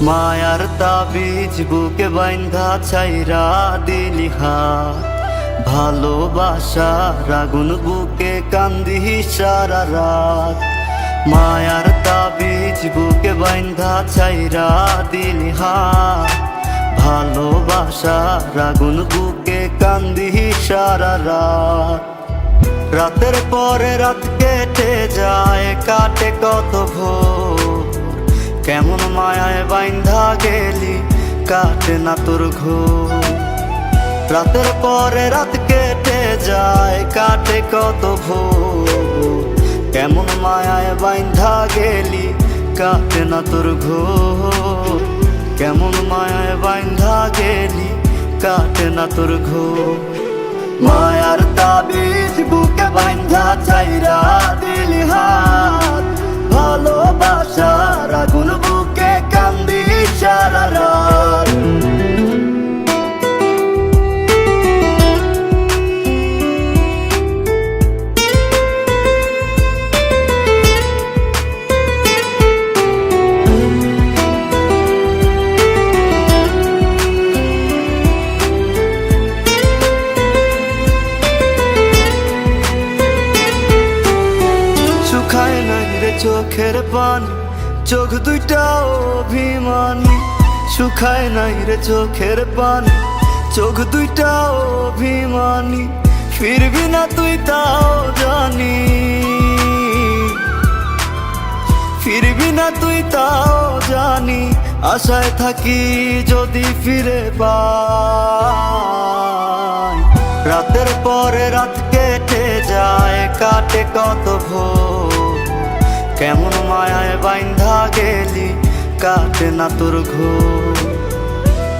মায়ার তাবিজ বুকে বাইন্ধা ছাইরা দিলি হাত, ভালোবাসার আগুন বুকে কান্দি সারা রাত। মায়ার তাবিজ বুকে বাইন্ধা ছাইরা দিলি হাত, ভালোবাসার আগুন বুকে কান্দি সারা রাত। রাতের পরে রাত কেটে যায়, কাটে কত ভোর, কেমন মায়ায় বাইন্ধা গেলি কাটে না তোর ঘোর। রাতের পরে রাত কেটে যায়, কাটে কত ভোর, কেমন মায়ায় বাইন্ধা গেলি কাটে না তোর ঘোর। কেমন মায়ায় বাইন্ধা গেলি কাটে না তোর ঘোর। মায়ার তাবিজ বুকে বাইন্ধা ছাইরা দিলি হাত, ভালোবাসার আগুন বুকে কান্দি সারা রাত। শুকায় নাই রে চোখের পানি, চোখ দুইটা অভিমানী। শুকায় নাই রে চোখের পানি, চোখ দুইটা অভিমানী। ফিরবি না তুই তাও জানি, ফিরবি না তুই তাও জানি। আশায় থাকি যদি ফিরে পাই। রাতের পরে রাত কেটে যায়, কাটে কত ভোর, কেমন মায়ায় বাইন্ধা গেলি কাটে না তোর ঘোর।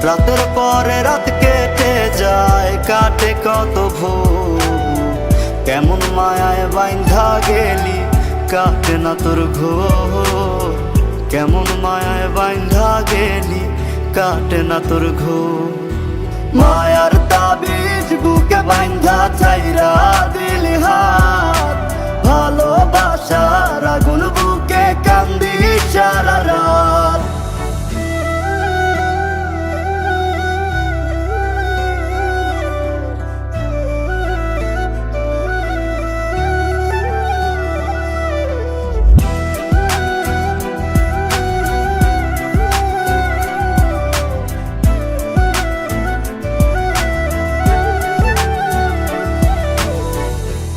রাতের পরে রাত কেটে যায়, কাটে কত ভোর, কেমন মায়ায় বাইন্ধা গেলি কাটে না তোর ঘোর। কেমন মায়ায় বাইন্ধা গেলি কাটে না তোর ঘোর। মায়ার তাবিজ বুকে বাইন্ধা ছাইরা দিলি হাত, ভালোবাসার আগুন বুকে কান্দি সারা রাত।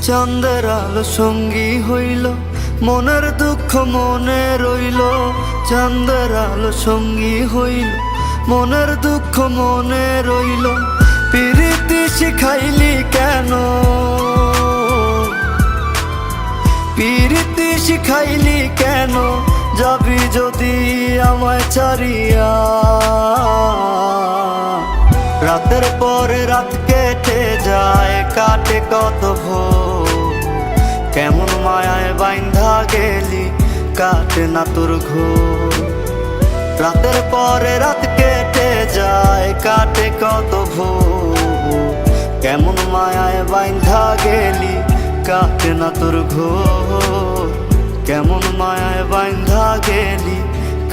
চাঁদের আলো সঙ্গী হইল, মনের দুঃখ মনে রইল। চাঁদের আলো সঙ্গী হইল, মনের দুঃখ মনে রইল। প্রীতি শিখাইলি কেন, প্রীতি শিখাইলি কেন, যাবি যদি আমায় ছাড়িয়া। রাতের পরে রাত কেটে যায়, কাটে কত ভোর, কেমন মায়ায় বাইন্ধা গেলি কাটে না তোর ঘোর। রাতের পরে রাত কেটে যায়, কাটে কত ভোর, কেমন মায়ায় বাইন্ধা গেলি কাটে না তোর ঘোর। কেমন মায়ায় বাইন্ধা গেলি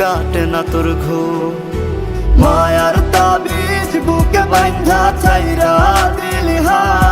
কাটে না তোর ঘোর। মায়ার তাবিজ বুকে বাইন্ধা ছাইরা দিলি হাত,